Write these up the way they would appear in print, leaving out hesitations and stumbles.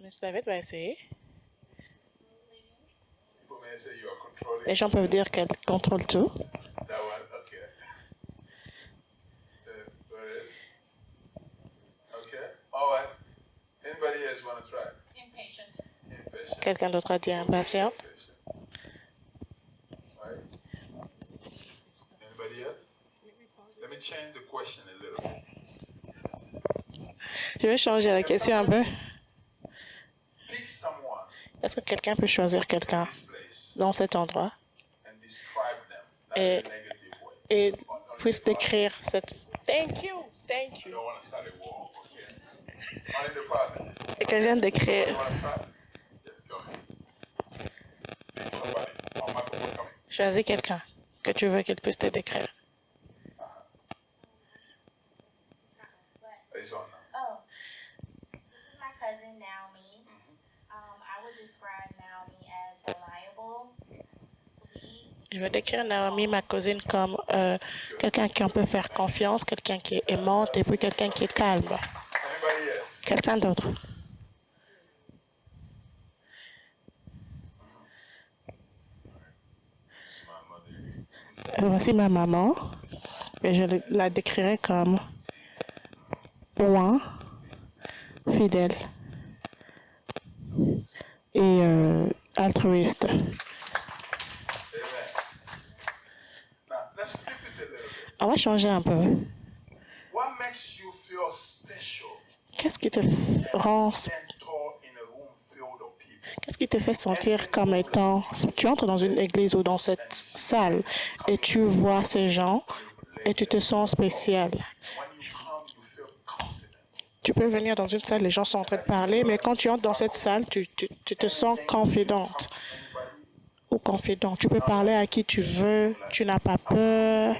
Miss David va essayer. People may say you are controlling. Les gens peuvent dire qu'elle contrôle tout. That one, okay. Go ahead. Okay. All right. Anybody else want to try? Impatient. Impatient. Quelqu'un d'autre a dit impatient. Impatient. Right. Anybody else? Let me change the question a little bit. Je vais changer la question un peu. Pick someone Est-ce que quelqu'un peut choisir quelqu'un in this place dans cet endroit and describe them, not Et- in a negative way. et Only puisse the positive. décrire cette... Thank you, thank I you. don't want to start a war, okay? Only the positive. Et que je viens de décrire. You want to try? Yes, go ahead. Pick somebody. Oh, microphone coming. Choisis quelqu'un que tu veux qu'il puisse te décrire. It's on now. Oh, this is my cousin Naomi. I would describe Naomi as reliable, sweet. Je vais décrire Naomi, ma cousine, comme quelqu'un qui on peut faire confiance, quelqu'un qui est aimante et puis quelqu'un qui est calme. Anybody else? Quelqu'un d'autre. It's my mother. Voici ma maman et je la décrirai comme loin, fidèle et altruiste. Amen. Now, let's flip it a little bit. On va changer un peu. What makes you feel special? Qu'est-ce qui te rend, Mentor in a room filled of people. qu'est-ce qui te fait sentir comme étant, tu entres dans une église ou dans cette salle et tu vois ces gens et tu te sens spécial. When you come, you feel confident. Tu peux venir dans une salle, les gens sont en train de parler, mais quand tu entres dans cette salle, tu te sens confidente Anybody? ou confident. Tu peux parler à qui tu veux, tu n'as pas peur,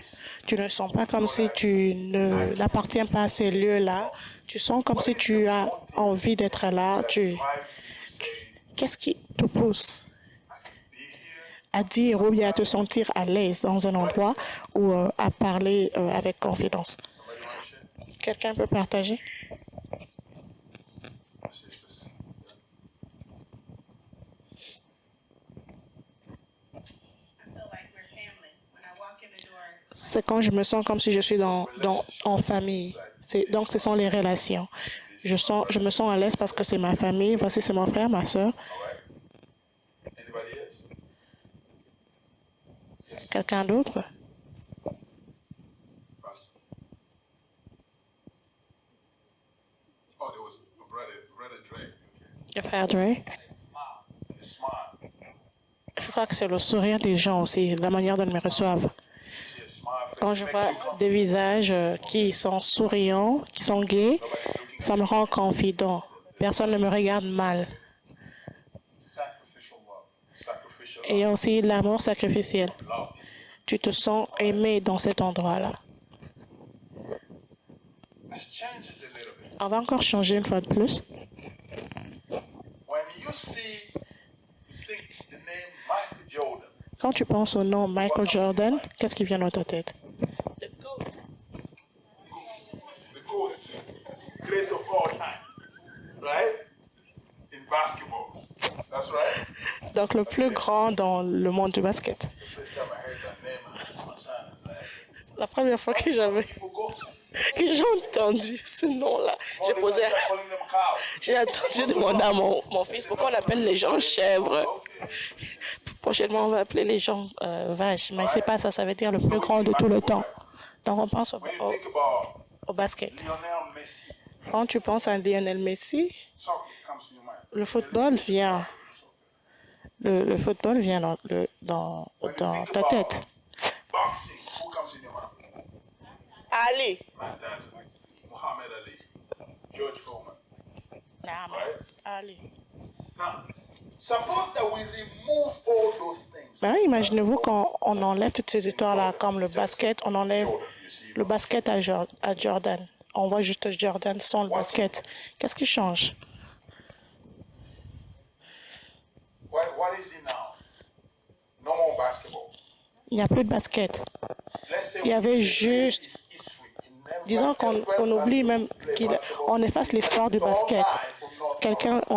tu ne sens pas comme si tu n'appartiens pas à ces lieux-là. Tu sens comme si tu as envie d'être là. Drive you to say, Qu'est-ce qui te pousse I can be here. à dire ou bien à te sentir à l'aise dans un endroit ou à parler avec confidence? Somebody want to share? Quelqu'un peut partager? My sisters. I feel like we're family. When I walk in the door, C'est quand je me sens comme si je suis en famille. Donc, ce sont les relations. Je me sens à l'aise parce que c'est ma famille. Voici, c'est mon frère, ma soeur. All right. Anybody else? Yes, Quelqu'un d'autre? Pastor. Oh, there was a brother Dre. Okay. Le frère Dre. His smile. Je crois que c'est le sourire des gens aussi, la manière dont ils me reçoivent. You see a smile face. Quand je Makes vois you confident. des visages qui sont souriants, qui sont gais, ça me rend confident. Personne ne me regarde mal. Sacrificial love. Sacrificial Et aussi l'amour sacrificiel. love. Tu te sens aimé dans cet endroit-là. Let's change it a little bit. On va encore changer une fois de plus. When you see, you think the name Michael Jordan. Quand tu penses au nom Michael Jordan, qu'est-ce qui vient dans ta tête? The GOAT, great of all time, right? In basketball, that's right. Donc le plus grand dans le monde du basket. The first time I heard that name, I asked my son, I was like, La première fois que people go. j'ai entendu ce nom-là, Calling them cows. j'ai demandé à mon fils pourquoi on appelle les gens chèvres. Okay. Prochainement, on va appeler les gens vaches, mais c'est pas ça, ça veut dire le plus grand de tout le temps. Donc on pense When you think about au basket. Lionel Messi, Quand tu penses à Lionel Messi, soccer comes to your mind. le football vient, le football vient dans When you ta think tête. about boxing, who comes in your mind? Ali. Mike Tyson, Muhammad Ali, George Foreman, right? Ali. Now, suppose that we remove all those things. Maintenant, imaginez-vous quand on enlève toutes ces histoires-là, comme le basket, on enlève le basket à Jordan. On voit juste Jordan sans le basket. Qu'est-ce qui change? What is it now? No more basketball. Il n'y a plus de basket. Let's say Il y avait we juste- erase its history. It never Disons qu'on ever oublie has même to play qu'on basketball efface l'histoire du your basket. life from North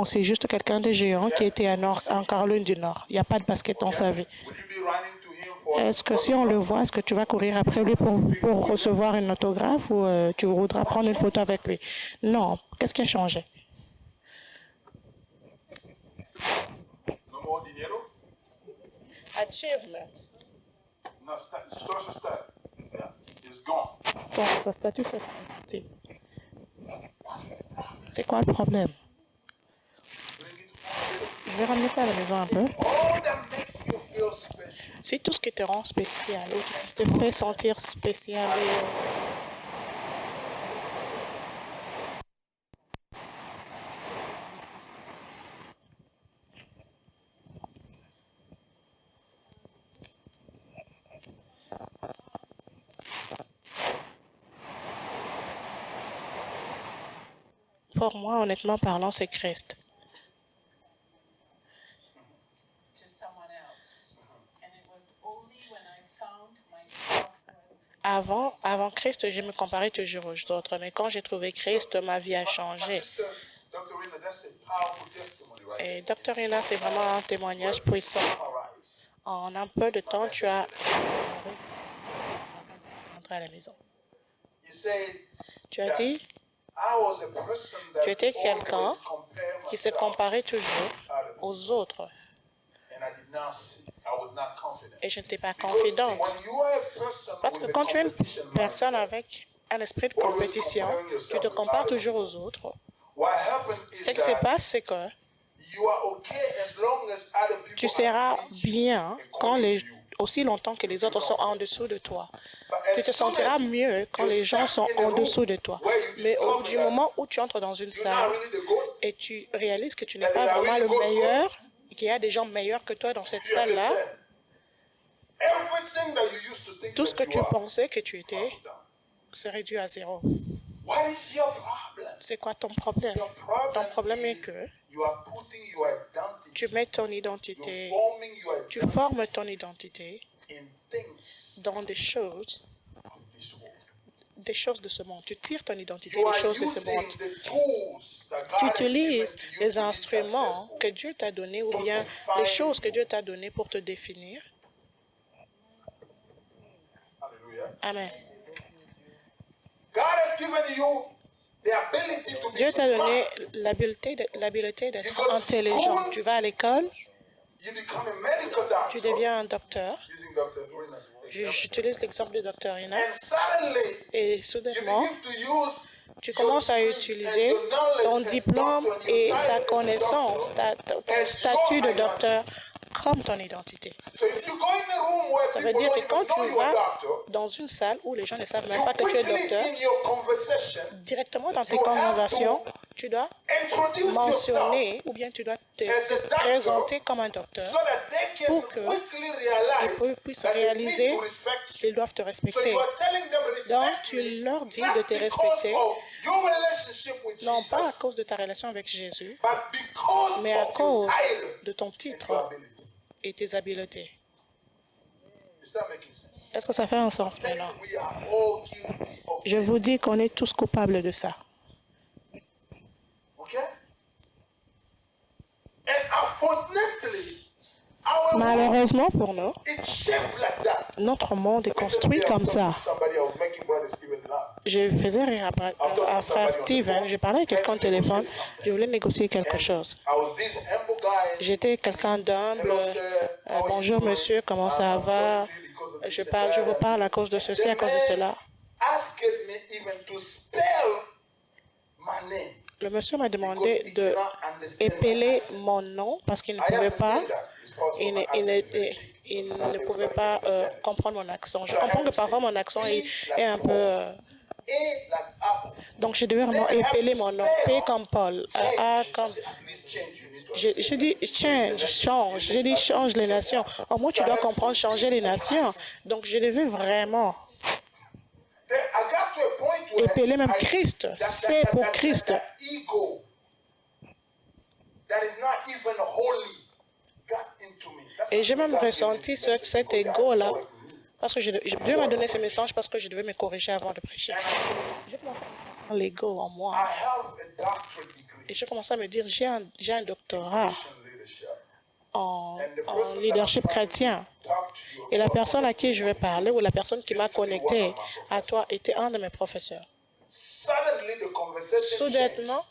c'est juste quelqu'un de géant qui était en Caroline du Nord. Il n'y a pas de basket dans sa vie. Will you be running to him for Est-ce que si on le voit, est-ce que tu vas courir après lui pour recevoir une autographe ou tu voudras prendre une photo avec lui? Non. Qu'est-ce qui a changé? no more dinero? Achievement. No, social status. Yeah, it's gone. Son statut social. C'est quoi le problème? Bring it home. Je vais ramener ça à la maison un peu. All that makes you feel special. C'est tout ce qui te rend spécial, ou qui te fait sentir spécial. Pour moi, honnêtement parlant, c'est Christ. To someone else. And it was only when I found myself Avant Christ, je me comparais toujours aux autres, mais quand j'ai trouvé Christ, ma vie a My changé. sister, Dr. Rina, that's a powerful testimony right Et Dr. Rina, c'est vraiment un témoignage puissant. Summarize. En un peu de temps, tu as rentré à la maison. You said Tu as dit I was a person that Tu étais quelqu'un always compared qui se myself comparait toujours to aux autres and I did not see. I was not confident. et je n'étais pas Because, confidente. see, when you are a person Parce que with a quand tu es une competition personne mindset, avec un esprit de compétition, tu te compares toujours aux autres. what happened is Ce qui se that passe, c'est que you are okay as long as other people tu are seras reaching bien according to you. aussi longtemps que les autres sont en dessous de toi. But Tu as te soon sentiras as mieux quand you les gens step sont in the en room dessous de toi. where you Mais discover du that moment où tu entres dans une you're not salle really the goat, et tu réalises que tu n'es that pas they are vraiment really le good, meilleur, qu'il y a des gens meilleurs que toi dans cette you salle-là, understand? Everything that you used to think tout ce que that tu you are, pensais que tu étais calm down. se réduit à zéro. What is your problem? C'est quoi ton problème? Your Ton problème problem est is que you are putting your identity, tu mets ton you're identité, forming your tu identity formes ton identité in things dans des choses of this world. de ce monde. Tu tires ton identité You des are choses de ce using monde. the tools that Tu God has given utilises to you les to be instruments successful. que Dieu t'a donnés ou To bien define les choses que you. Dieu t'a données pour te définir. Hallelujah. Amen. God has given you the ability to be Dieu t'a donné smart. l'habileté d'être intelligent. Tu vas à l'école, You become a medical doctor. tu deviens un docteur. Using Dr. Rina's example. J'utilise l'exemple du docteur Ina. And suddenly, Et you soudainement, begin to use tu your commences à degree utiliser and your knowledge ton as diplôme doctor and et your ta title as connaissance, doctor ton as statut de your docteur identity. comme ton identité. So if you go in a room where Ça veut people dire don't que quand even know tu you are vas a doctor, dans une salle où les gens ne savent même you pas que tu es quickly docteur, in your conversation directement dans tes you have conversations, to tu dois introduce yourself mentionner ou bien tu dois te as a doctor présenter comme un docteur. so that they can pour que quickly Ils realize puissent that they réaliser need to respect you. qu'ils doivent te So respecter. you are telling them respect Donc, me, tu leur dis not de te because respecter, of your relationship with non pas à Jesus, cause de ta relation avec Jésus, but because mais à of your cause title de ton and titre your ability. et tes habiletés. Is that making sense? Est-ce que ça fait un sens Then maintenant? we are all guilty of Je this. vous dis qu'on est tous coupables de ça. Okay? And unfortunately, our world, Malheureusement pour nous, it's shaped like that. notre monde est Listen, construit we are comme talking ça. to somebody, I was making Brother Stephen laugh. Je faisais rire à frère Steven, j'ai parlé à quelqu'un au téléphone, je voulais négocier quelque chose. I was this humble guy. J'étais quelqu'un d'humble. Bonjour monsieur, comment ça va? Je vous parle à cause de ceci, à cause de cela. Asked me even to spell my name. Le monsieur m'a Because demandé he de cannot understand my épeler accent. mon nom parce qu'il ne I pouvait pas, understand that. It's possible il my ne, accent il ne- is very thick, so il sometimes ne people pouvait don't pas even understand. comprendre mon accent. Je So I comprends had que to parfois say, mon accent P est like un peu... Paul. A like apple. donc je devais vraiment Then I have épeler to mon nom. spell P comme Paul, A change. comme... I say, at least change, you need to J'ai understand. dit change, j'ai dit change les nations. Au moins tu dois comprendre changer les nations. Donc je devais vraiment Then I got to a point where épeler même I- Christ. that- C'est that- pour that- Christ. that ego that is not even holy got into me. That's Et j'ai what même God gave me ressenti this message cet because I had to ego-là. correct me. Parce que Dieu m'a donné ce message parce que je devais me corriger avant de prêcher. And J'ai commencé à avoir l'ego en moi. I have a doctorate degree. Et j'ai commencé à me dire, j'ai un doctorat Christian leadership. en, And the en person leadership that I'm chrétien. trying to talk to you Et la about personne à qui je vais parler ou la personne qui m'a used to be one connecté of my à professors. toi était un de mes professeurs. Suddenly the conversation Soudainement,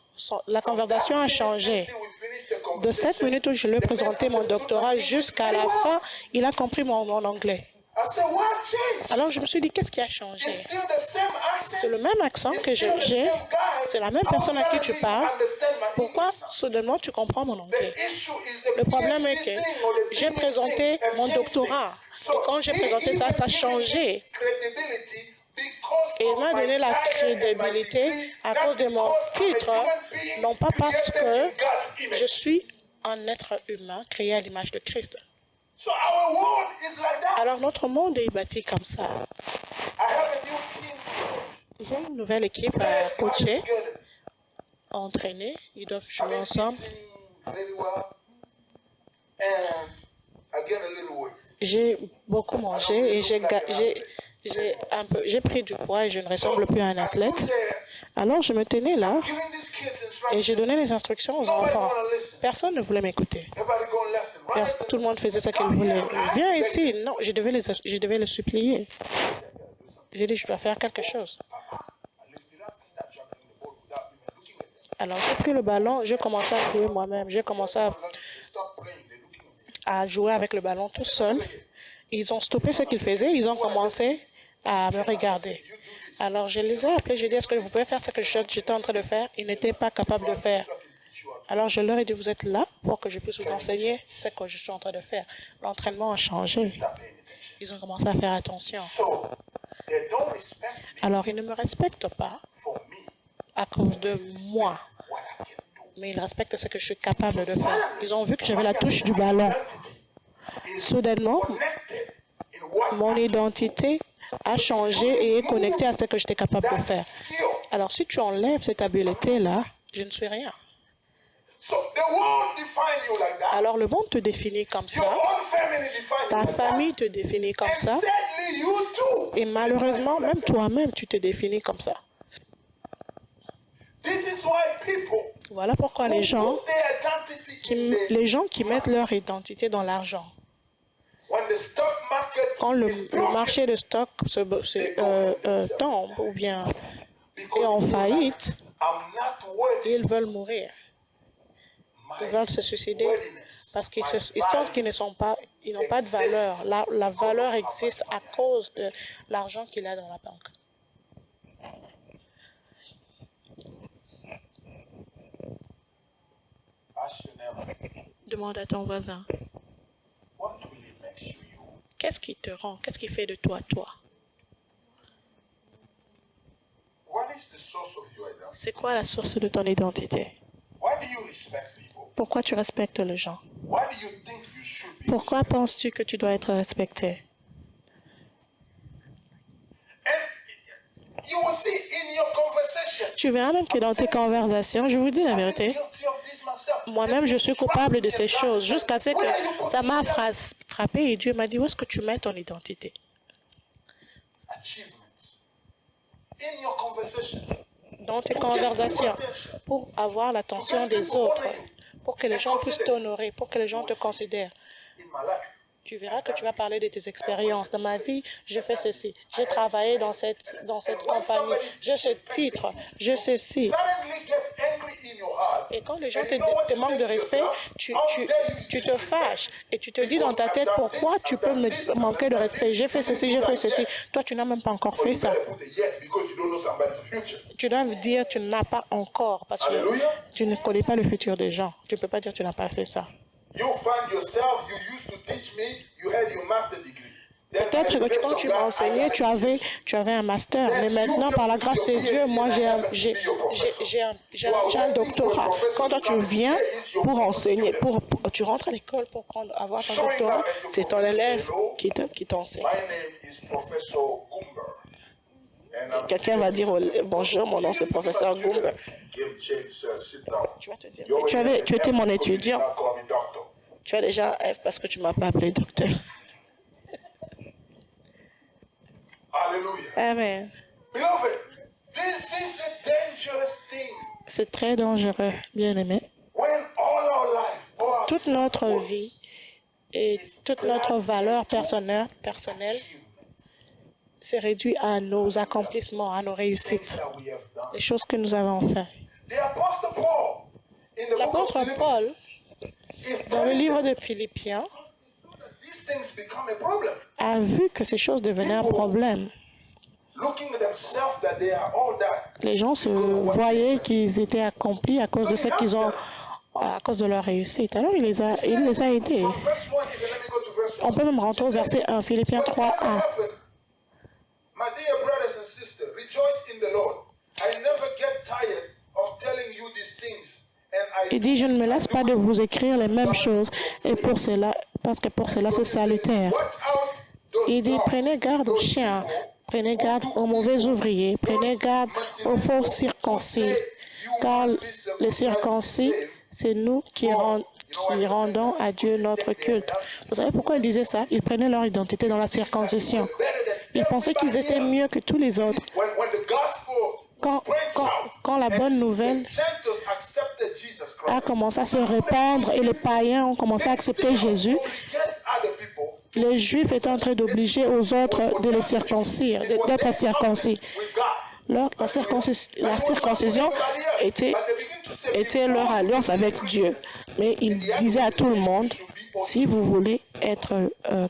la From conversation that a minute changé. until we finished the De conversation, cette minute où je lui ai the man présenté mon understood doctorat my English jusqu'à very la well. fin, il a compris mon anglais. I said, what changed? Alors je me suis dit, qu'est-ce qui a It's changé? still the same accent. C'est le même accent It's que still the j'ai. same guy. C'est la même How personne à qui tu suddenly you parles. understand my Pourquoi English now? soudainement tu comprends mon anglais? The issue is the Le problème est PhD que thing or the j'ai degree présenté thing have mon changed doctorat. things. So Et quand j'ai he présenté ça, even ça a given changé. me credibility because Et il of m'a my donné la title and my crédibilité degree, à not cause de mon because I'm a titre, human being non pas parce created que in God's image. je suis un être humain créé à l'image de Christ. So our world is like that. Alors notre monde est bâti comme ça. I have a new team. J'ai une nouvelle équipe à Let's come coacher, together. à entraîner. Ils doivent I've jouer been ensemble. eating very well, and I gain a little weight. J'ai beaucoup mangé et j'ai pris du poids et je ne ressemble plus à un I stood athlète. there, Alors je me tenais là giving these kids et instructions. j'ai donné les instructions aux Nobody enfants. wanna listen. Personne ne voulait m'écouter. Everybody going left and right. Tout le monde faisait ce qu'il Come voulait. here, man. Viens ici. Non, je devais les supplier. J'ai dit, je dois faire quelque chose. I lifted up and started juggling the ball without even looking at them. Alors j'ai pris le ballon, j'ai commencé à jouer moi-même. J'ai commencé They stop playing, they're looking at me. à jouer avec le ballon tout seul. Ils ont stoppé ce qu'ils faisaient, ils ont commencé à me regarder. Alors je les ai appelés, j'ai dit, est-ce que vous pouvez faire ce que j'étais en train de faire? Ils n'étaient pas capables de faire. Alors je leur ai dit, vous êtes là pour que je puisse vous enseigner ce que je suis en train de faire. L'entraînement a changé. Stop paying attention. Ils ont commencé à faire attention. So they don't respect me Alors ils ne me respectent pas for me, à cause de moi, what I can do. mais ils respectent ce que je suis capable de faire. Ils ont vu que j'avais la touche du ballon. Identity is Soudainement, connected in what mon identité a changé et est connectée à ce que j'étais capable de that faire. skill. Alors si tu enlèves cette habileté-là, je ne suis rien. So the world define you like that. Alors le monde te définit comme Your ça, own family define you ta like famille te définit comme that. ça, And sadly, you too. et malheureusement, même toi-même, tu te définis comme ça. This is why people Voilà pourquoi les gens put their identity in the les gens qui mettent leur identité dans l'argent, when the stock market quand le is broken, marché de stock tombe ou bien because est en people are like, faillite, I'm not worthy. ils veulent mourir. Ils veulent se suicider parce qu'ils sentent qu'ils n'ont pas de valeur. La valeur existe à cause de l'argent qu'il a dans la banque. Ask your neighbor, Demande à ton voisin, what really makes you you? qu'est-ce qui te rend, qu'est-ce qui fait de toi, toi? What is the source of your identity? C'est quoi la source de ton identité? Why do you respect people? Pourquoi tu respectes les gens? Why do you think you should be Pourquoi respected? penses-tu que tu dois être respecté? And you will see in your conversation. Tu verras même que dans tes conversations, je vous dis la I've been vérité, guilty of this myself. moi-même je suis coupable de ces choses jusqu'à ce Where you que put ça m'a yourself? frappé et Dieu m'a dit, où est-ce que tu mets ton identité? Achievements. In your conversation. Dans tes conversations, pour avoir l'attention des autres, pour que les gens puissent t'honorer, pour que les gens te considèrent. In my life. Tu verras que tu vas parler de tes expériences. Dans ma vie, j'ai fait ceci. J'ai travaillé dans cette compagnie. J'ai ce titre. J'ai ceci. Suddenly get angry in your heart. Et quand les gens And you know what te you manquent say de to respect, yourself? tu How dare you te disrespect fâches et tu te dis Because dans ta I've tête, done pourquoi this, tu I've peux done me this, I've manquer de done respect? this. J'ai fait You ceci, do j'ai fait like ceci. that. Toi, tu n'as même pas encore Or fait you ça. better put a yet because you don't know somebody's future. Tu dois me dire tu n'as pas encore parce que Alléluia. tu ne connais pas le futur des gens. Tu ne peux pas dire tu n'as pas fait ça. You find yourself, you used to teach me, you had your master degree. Then Peut-être by the que grace quand of tu God, m'as I enseigné, got a PhD. tu avais un master. Mais maintenant, par la grâce de Dieu, moi, j'ai un doctorat. Quand toi, tu viens pour enseigner, tu rentres à l'école pour avoir ton doctorat, c'est ton élève qui t'enseigne. My name is Professor Gumber. And I'm Quelqu'un va dire bonjour, mon nom c'est professeur Gumber. Kim Chase, sit down. Tu vas te dire, You tu already étais have mon F because you étudiant. did not call me doctor. Tu as déjà un F parce que tu ne m'as pas appelé docteur. Hallelujah. Amen. Beloved, this is a dangerous thing C'est très dangereux, bien-aimé. When all our life, all our Toute notre vie et toute notre valeur personnelle se réduit à nos accomplissements, à nos réussites, that we have done. les choses que nous avons faites. The Apostle Paul, in the book of L'apôtre Philippians, Paul, is dans le telling livre de Philippiens, these things become a problem. a vu que ces choses devenaient un problème. Looking at themselves that they are all that. Les gens se voyaient qu'ils étaient accomplis à cause de ce qu'ils ont, à cause de leur réussite. Alors, il les a aidés. From verse 1, if you let me go to verse 1. On peut même rentrer au verset 1, Philippiens 3, 1. My dear brothers and sisters, rejoice in the Lord. I never get tired of telling you these things. And I Il dit, je ne me lasse pas de vous écrire les mêmes choses, et pour cela, parce que pour cela, c'est salutaire. watch out those Il dit, dogs, prenez garde aux chiens, prenez garde aux mauvais ouvriers, prenez garde aux faux circoncis, car les circoncis, c'est nous qui rendons à Dieu notre culte. Vous savez pourquoi il disait ça? Ils prenaient leur identité dans la circoncision. Ils pensaient qu'ils étaient mieux que tous les autres. when the gospel Quand la bonne nouvelle Gentiles accepted Jesus a Christ. commencé à se répandre et les païens ont commencé à accepter Jésus, Get other people. les Juifs étaient en train d'obliger aux autres de les circoncire, d'être circoncis. With God. La circoncision était leur alliance avec Dieu. Mais il disait à tout le monde, si vous voulez être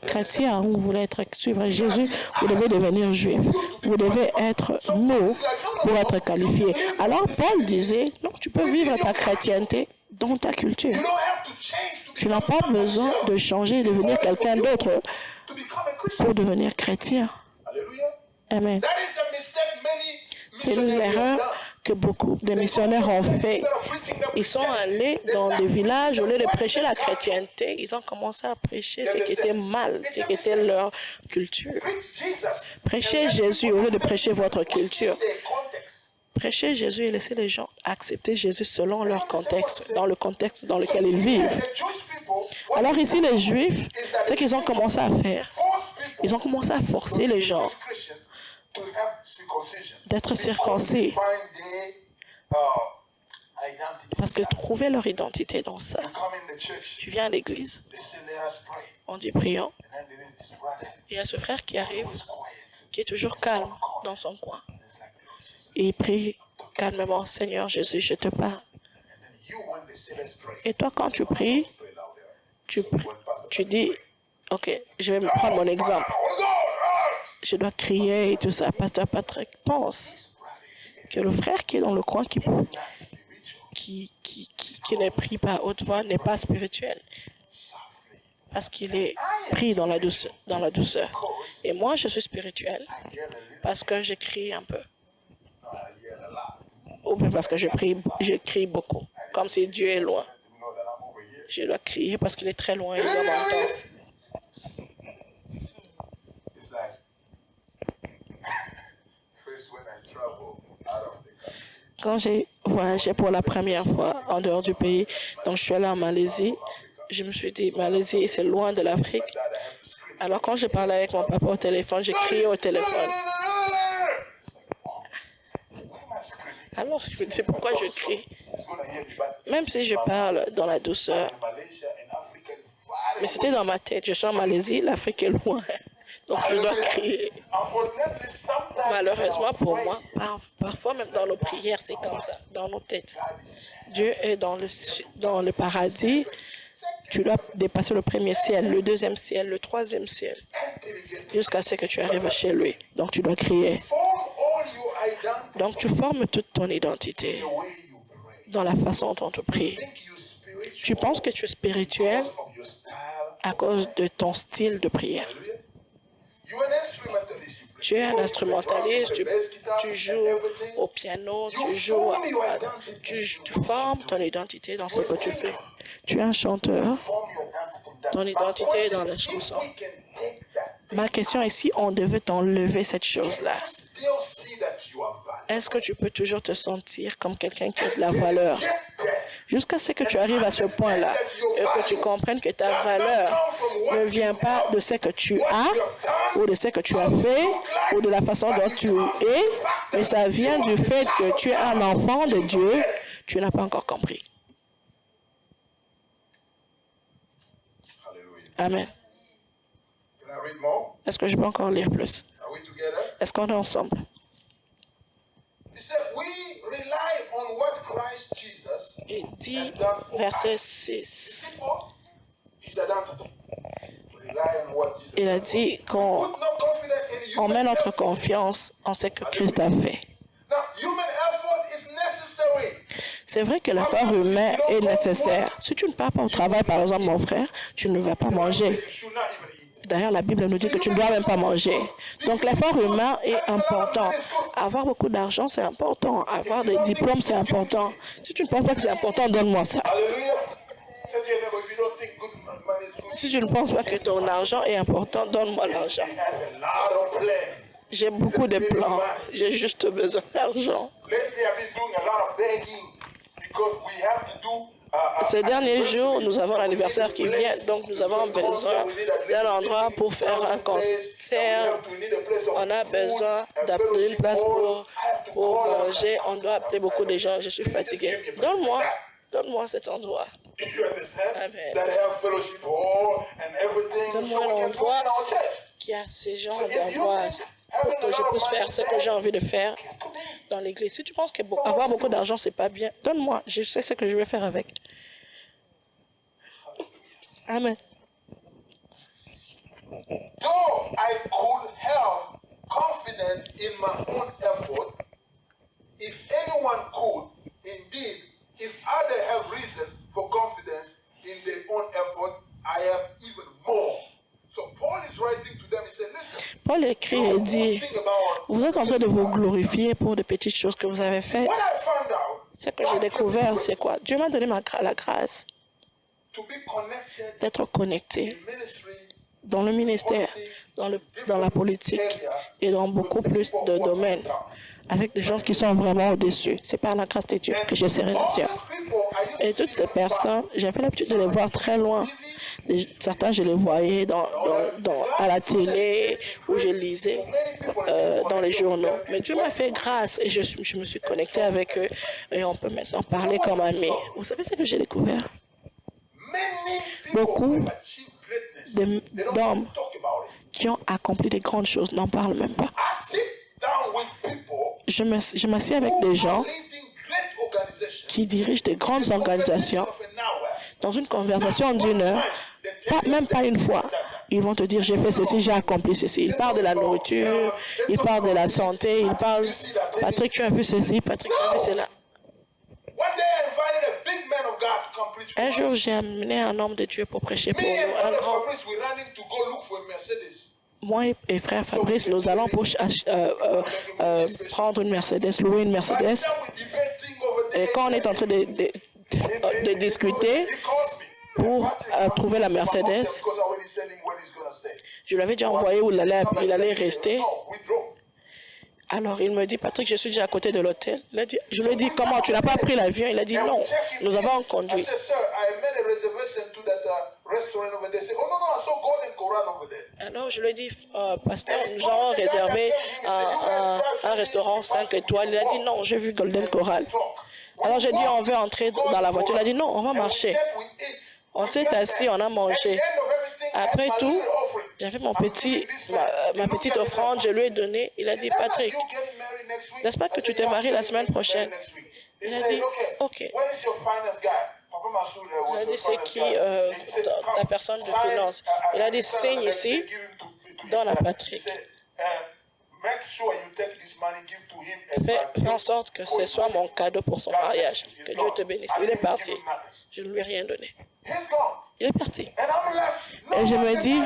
chrétien, vous voulez suivre Jésus, vous devez devenir juif. Vous devez être mou pour être qualifié. Alors Paul disait, non, tu peux vivre ta chrétienté dans ta culture. You don't have to change to Tu n'as pas besoin de changer et devenir quelqu'un d'autre become a Christian. pour devenir chrétien. Hallelujah. Amen. That is the mistake many C'est missionaries have l'erreur done. que beaucoup de missionnaires ont fait. Instead of preaching the Ils sont allés dans des villages, au lieu de prêcher la chrétienté, ils ont commencé à prêcher ce qui était mal, ce qui était leur culture. preach Jesus. Prêchez Jésus au lieu de prêcher votre culture. Their context. Prêchez Jésus et laissez les gens accepter Jésus selon leur contexte, dans le contexte dans lequel ils vivent. The Jewish people, what Alors ici, les Juifs, ce qu'ils ont commencé à faire, force people ils ont commencé à forcer les gens Christian to have circumcision. d'être circoncis Find their identity. parce qu'ils trouvaient leur identité dans ça. Come in the church. Tu viens à l'église, They say, let us pray. on dit prions, And then there is this brother et il y a ce frère qui arrive, who's quiet. qui est toujours calme dans son coin. It's like, Lord Jesus. Et il prie calmement, Seigneur Jésus, je te parle. And then you, when they say, let's pray, Et toi, quand tu pries, pray louder. tu dis, ok, je vais me prendre mon exemple. Holy God, Je dois crier et tout ça. Pasteur Patrick pense que le frère qui est dans le coin, qui ne prie pas à haute voix, n'est pas spirituel. Parce qu'il est pris dans la douceur. Et moi, je suis spirituel parce que je crie un peu. Ou bien parce que je crie beaucoup. Comme si Dieu est loin. you know that I'm over here. Je dois crier parce qu'il est très loin et il doit m'entendre. It's like, first when I travel out of the country, Quand j'ai voyagé pour la première fois en dehors du pays, donc je suis allé en Malaisie, je me suis dit, Malaisie, c'est loin de l'Afrique. that I have to scream. Alors quand je parlais avec mon papa au téléphone, j'ai crié au téléphone. It's like, wow, why am I screaming? Alors je me dis, pourquoi je crie? He's gonna hear me, but Même si je parle dans la douceur, Malaysia and Africa is far mais c'était dans ma tête. Je suis en Malaisie, l'Afrique est loin. Donc je dois crier. Unfortunately, sometimes Malheureusement pour moi, parfois même dans nos prières, c'est comme ça, dans nos têtes. Dieu est dans le paradis. Tu dois dépasser le premier ciel, le deuxième ciel, le troisième ciel, jusqu'à ce que tu arrives chez lui. Donc tu dois crier. form all your identity Donc tu formes toute ton identité the way you pray. dans la façon dont tu pries. Think you spiritual Tu penses que tu es spirituel of your style. à cause de ton style de prière. You're an instrumentalist. You play Tu es un drums, instrumentaliste, you play bass guitar, tu and joues everything. au piano, You tu joues, form your identity. tu formes ton identité dans ce que tu fais. Tu es un chanteur, Form your identity in that. ton My identité est dans question la is, chanson. if we can take that, Ma question est si on devait t'enlever cette chose-là, still see that you are valuable. est-ce que tu peux toujours te sentir comme quelqu'un qui a de la valeur? Get there. Jusqu'à ce que tu arrives à ce point-là et que tu comprennes que ta valeur ne vient pas de ce que tu as ou de ce que tu as fait ou de la façon dont tu es, mais ça vient du fait que tu es un enfant de Dieu, tu n'as pas encore compris. Hallelujah. Amen. Can I read more? Est-ce que je peux encore lire plus? Are we together? Est-ce qu'on est ensemble? He said, we rely on what Christ Jesus Il dit, has done for verset us. 6, Simple. His identity. We rely on what Jesus il a has done for dit us. qu'on Put no confidence in on met human notre effort. confiance en ce que Christ a fait. Now, human effort is necessary. C'est vrai que l'effort humain est nécessaire. Si tu ne pars pas au travail, par exemple, mon frère, tu ne vas pas manger. You should not even eat. D'ailleurs, la Bible nous dit que tu ne dois même pas manger. Donc, l'effort humain est important. Avoir beaucoup d'argent, c'est important. Avoir des diplômes, c'est important. Si tu ne penses pas que c'est important, donne-moi ça. Hallelujah. Say to your neighbor, if you don't think good money is good, Si tu ne penses pas que ton argent est important, donne-moi l'argent. he has a lot of plans. J'ai beaucoup de plans. J'ai juste besoin d'argent. Lately, I've been doing a lot of begging because we have to do. Ces derniers jours, nous avons l'anniversaire qui vient, donc nous avons besoin d'un endroit pour faire un concert. On a besoin d'appeler une place pour manger. On doit appeler beaucoup de gens. Je suis fatigué. Donne-moi cet endroit. You understand? Amen. That have fellowship hall and everything, Donne-moi so we un can do it endroit in our church. Qui a ces gens So if you d'endroits think pour having que a je lot of puisse money faire ce que j'ai envie de faire dans l'église. Si tu penses que avoir beaucoup d'argent, c'est pas bien, donne-moi. Je sais ce que je vais faire avec. Amen. Though I could have confidence in my own effort, if anyone could, indeed, if others have reason for confidence in their own effort, I have even more. So Paul is writing to them, he said, listen, Paul écrit et dit, think about vous êtes en train de vous glorifier pour de petites choses que vous avez faites. what I found out. Ce que j'ai découvert, c'est quoi? Dieu m'a donné la grâce To be connected d'être connecté in ministry, dans le ministère, dans la politique et dans beaucoup plus de domaines avec des gens qui sont vraiment au-dessus. C'est par la grâce de Dieu que j'ai ces relations. Et toutes ces personnes, j'avais l'habitude de les voir très loin. Certains, je les voyais à la télé ou je lisais dans les journaux. Mais Dieu m'a fait grâce et je me suis connectée avec eux et on peut maintenant parler comme amis. Vous savez ce que j'ai découvert? Beaucoup d'hommes qui ont accompli des grandes choses n'en parlent même pas. Je m'assieds avec des gens qui dirigent des grandes organisations dans une conversation d'une heure, même pas une fois. Ils vont te dire, j'ai fait ceci, j'ai accompli ceci. Ils parlent de la nourriture, ils parlent de la santé, ils parlent, Patrick, tu as vu ceci, Patrick, tu as vu cela. Un jour, j'ai amené un homme de Dieu pour prêcher pour nous, un grand. Moi et frère Fabrice, nous allons pour prendre une Mercedes, louer une Mercedes. Et quand on est en train de discuter pour trouver la Mercedes, je lui avais déjà envoyé où il allait rester. Alors il me dit, Patrick, je suis déjà à côté de l'hôtel. Je lui ai dit, comment, tu n'as pas pris l'avion? Il a dit, non, nous avons conduit. Alors je lui ai dit, pasteur, nous avons réservé un restaurant 5 étoiles. Il a dit, non, j'ai vu Golden Coral. Alors j'ai dit, on veut entrer dans la voiture. Il a dit, non, on va marcher. On s'est assis, on a mangé. Après tout, j'avais ma petite offrande, je lui ai donné. Il a dit, Patrick, n'est-ce pas que tu te maries la semaine prochaine? Il a dit, ok. Il a dit, c'est qui ta personne de finance? Il a dit, signe ici, donne à Patrick. Fais en sorte que ce soit mon cadeau pour son mariage. Que Dieu te bénisse. Il est parti. Je ne lui ai rien donné. Il est parti. Et je me dis,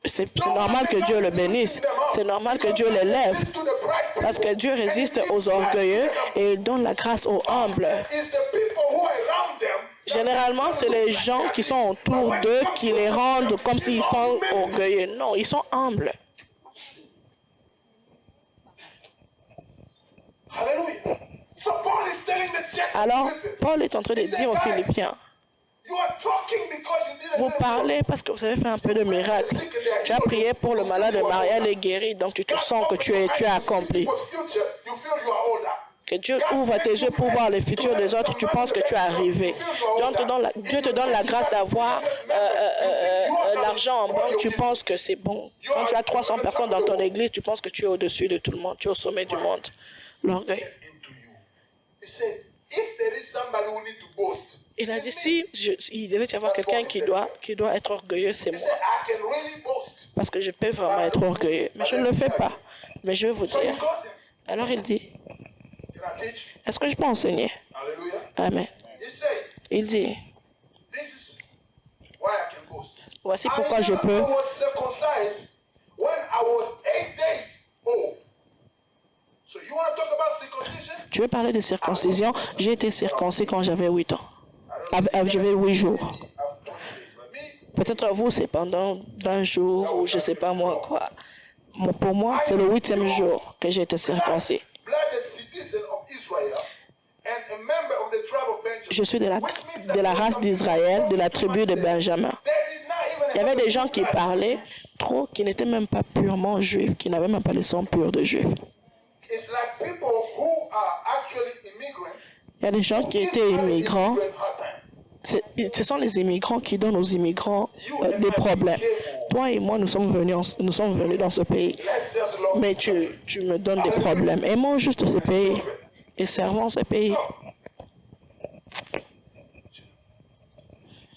c'est normal que Dieu le bénisse. C'est normal que Dieu l'élève. Parce que Dieu résiste aux orgueilleux et il donne la grâce aux humbles. Généralement, c'est les gens qui sont autour d'eux qui les rendent comme s'ils sont orgueilleux. Non, ils sont humbles. Alors, Paul est en train de dire aux Philippiens, vous parlez parce que vous avez fait un peu de miracle. Tu as prié pour le malade de Marie, elle est guérie, donc tu te sens que tu as accompli que Dieu ouvre tes yeux pour voir le futur des autres, tu penses que tu es arrivé. Dieu te donne la grâce d'avoir l'argent en banque, tu penses que c'est bon. Quand tu as 300 personnes dans ton église, tu penses que tu es au-dessus de tout le monde, tu es au sommet du monde. L'orgueil. Into you. He said, if there is somebody who need to boast, Il a dit, si il devait y avoir quelqu'un qui doit être orgueilleux, c'est he moi. said, I can really boast. Parce que je peux vraiment être orgueilleux. Mais je ne le fais pas. Mais je vais vous So he dire. goes in. Alors il dit, Can I teach? est-ce que je peux enseigner? Hallelujah. Amen. He said, Il dit, this is why I can boast. voici pourquoi je I peux. was circumcised when I was 8 days old. So you want to talk about circumcision? Tu veux parler de circoncision? J'ai été circoncis quand j'avais 8 ans. J'avais 8 jours. After 20 days. But me, Peut-être vous, c'est pendant 20 jours ou je ne sais pas moi quoi. Pour moi, c'est le 8e jour que j'ai été circoncis. blooded citizen of Israel and a member of the tribe of Benjamin. Je suis de la race d'Israël, de la tribu de Benjamin. They did not even Il y avait des gens qui parlaient trop, qui n'étaient même pas purement juifs, qui n'avaient même pas le sang pur de juifs. It's like people who are actually immigrants. Il y a des gens qui étaient immigrants. Immigrant hard time. Ce sont les immigrants qui donnent aux immigrants des problèmes. Toi et moi, nous sommes venus dans ce pays. Let's just love Mais tu me donnes des problèmes. Aimons juste ce pays et servons ce pays.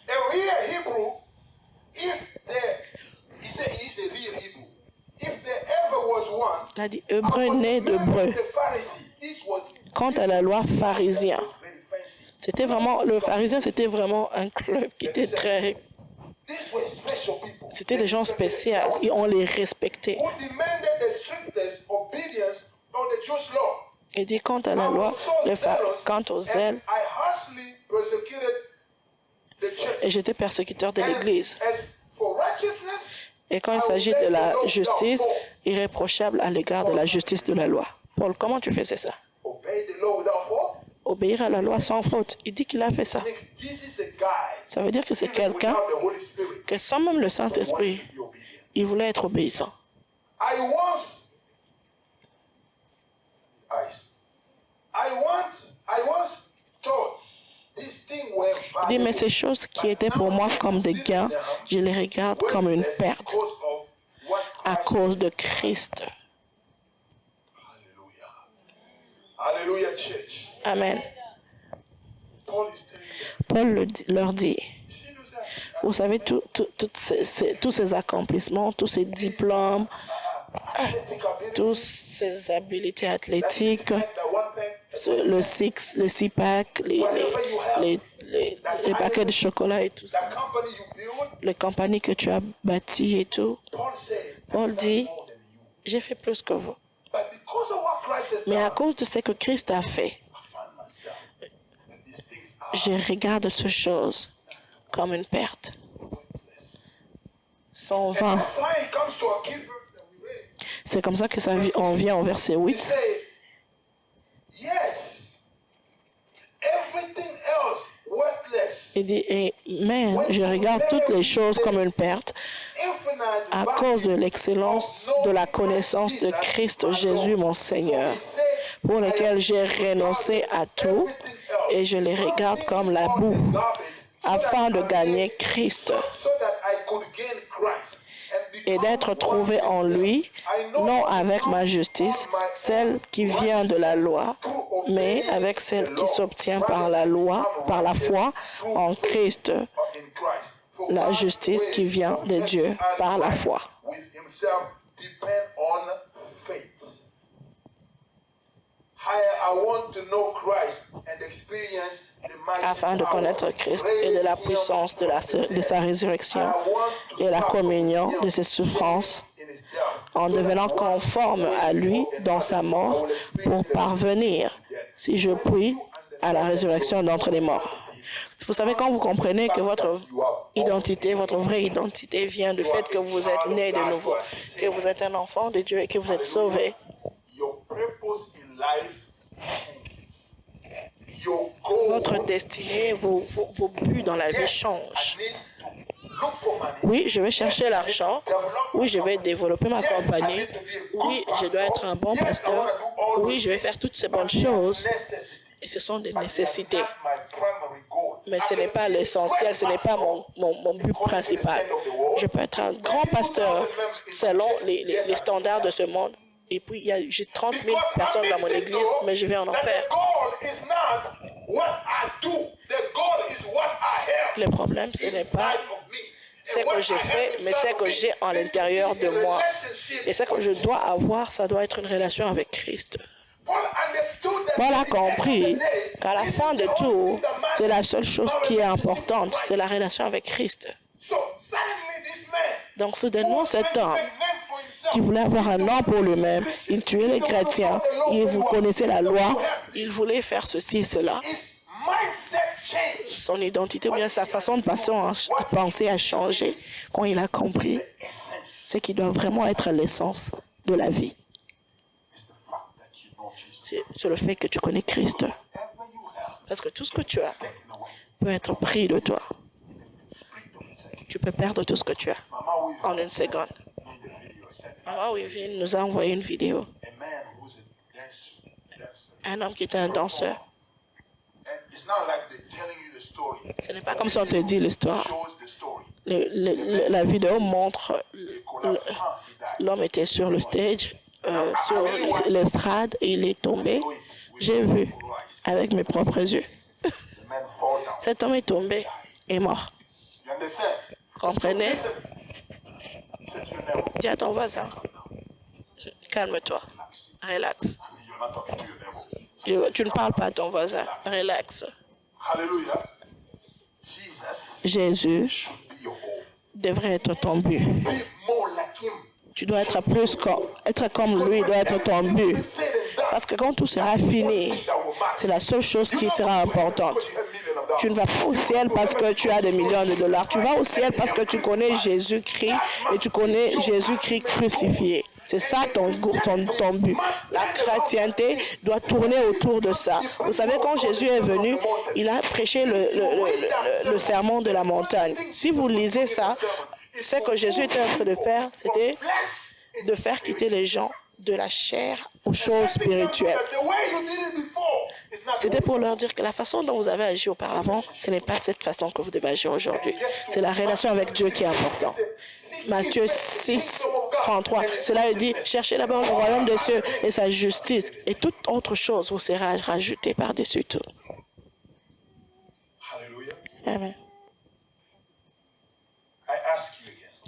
a real Hebrew, if there, he said he's a real Hebrew. If there ever was one, Il a dit, I hébreu was a né de member breu. of the Pharisee. This was Quant à la loi pharisien, very fancy. le pharisien, c'était vraiment un club qui était très, These were special people. c'était des gens spéciaux et on les respectait. Who demanded the strictest obedience on the Jewish law. Il dit, quant à la I loi, was so zealous, quant au and zèle, I harshly persecuted the church. et j'étais persécuteur de l'Église. And as for righteousness, Et quand il s'agit de la justice, irréprochable à l'égard de la justice de la loi. Paul, comment tu faisais ça? obey the law without fault. Obéir à la loi sans faute. Il dit qu'il a fait ça. This is a guy. Ça veut dire que c'est Even quelqu'un without the Holy Spirit, que sans même le wanted Saint-Esprit, to be obedient. il voulait être obéissant. I once thought these things were Il dit, mais valuable. ces choses qui étaient pour moi comme des gains, je les regarde comme une perte Because of what à Christ cause did. de Christ. Hallelujah. Hallelujah, church. Amen. Paul is telling them, Paul leur dit, you see those guys? vous savez, tous ces accomplissements, tous ces diplômes, Athletic ability. toutes ces habiletés That's athlétiques, like that one thing. le six-pack, les paquets de chocolat et tout ça, That company you build, les compagnies que tu as bâties et tout. Paul said, Paul I've done dit, more than you. j'ai fait plus que vous. But because of what Christ has Mais à done, cause de ce que Christ a fait, I find myself that these things are je regarde ces choses comme une perte. worthless. Sans And vain. that's why it comes to a key verse that we read. C'est comme ça que on vient au verset He 8. said, yes, everything else worthless. Il dit, mais je regarde toutes les choses comme une perte Infinite à value cause de l'excellence de la connaissance de Christ Jésus, mon Seigneur, pour lequel j'ai renoncé à tout et je les regarde comme la boue afin de gagner Christ et d'être trouvé en lui, non avec ma justice, celle qui vient de la loi, mais avec celle qui s'obtient par la loi, par la foi en Christ, la justice qui vient de Dieu par la foi. Afin de connaître Christ et de la puissance de sa résurrection et la communion de ses souffrances, en devenant conforme à lui dans sa mort pour parvenir, si je puis, à la résurrection d'entre les morts. Vous savez, quand vous comprenez que votre identité, votre vraie identité vient du fait que vous êtes né de nouveau, que vous êtes un enfant de Dieu et que vous êtes sauvé, your goal. Votre destinée, vos buts dans la vie Yes, changent. I need to look for money. Oui, je vais chercher l'argent. Oui, je vais développer ma compagnie. Oui, je dois être un bon pasteur. Oui, je vais faire toutes ces bonnes choses. Et ce sont des nécessités. Mais ce n'est pas l'essentiel, ce n'est pas mon but principal. Je peux être un grand pasteur selon les standards de ce monde. Et puis, j'ai 30 000 personnes dans mon église, mais je vais en enfer. Le problème, ce n'est pas ce que je fais, mais ce que j'ai en l'intérieur de moi. Et ce que je dois avoir, ça doit être une relation avec Christ. Paul a compris qu'à la fin de tout, c'est la seule chose qui est importante, c'est la relation avec Christ. Donc, soudainement, cet homme qui voulait avoir un nom pour lui-même, il tuait les chrétiens, vous connaissez la loi, il voulait faire ceci et cela. Son identité ou bien sa façon de penser a changé quand il a compris ce qui doit vraiment être l'essence de la vie. C'est le fait que tu connais Christ. Parce que tout ce que tu as peut être pris de toi. Tu peux perdre tout ce que tu as en une seconde. Maman Wivine nous a envoyé une vidéo. Un homme qui était un danseur. Ce n'est pas comme si on te dit l'histoire. La vidéo montre l'homme était sur le stage, sur l'estrade, et il est tombé. J'ai vu avec mes propres yeux. Cet homme est tombé et mort. Comprenez? Dis à ton voisin, calme-toi, relax. Tu ne parles pas à ton voisin, relax. Jésus devrait être ton but. Tu dois être être comme lui doit être ton but. Parce que quand tout sera fini, c'est la seule chose qui sera importante. Tu ne vas pas au ciel parce que tu as des millions de dollars. Tu vas au ciel parce que tu connais Jésus-Christ et tu connais Jésus-Christ crucifié. C'est ça ton but. La chrétienté doit tourner autour de ça. Vous savez, quand Jésus est venu, il a prêché le sermon de la montagne. Si vous lisez ça, ce que Jésus était en train de faire, c'était de faire quitter les gens de la chair aux choses spirituelles. C'était pour leur dire que la façon dont vous avez agi auparavant, ce n'est pas cette façon que vous devez agir aujourd'hui. C'est la relation avec Dieu qui est importante. Matthieu 6, 33. Cela dit, cherchez d'abord le royaume des cieux et sa justice, et toute autre chose vous sera rajoutée par-dessus tout. Amen.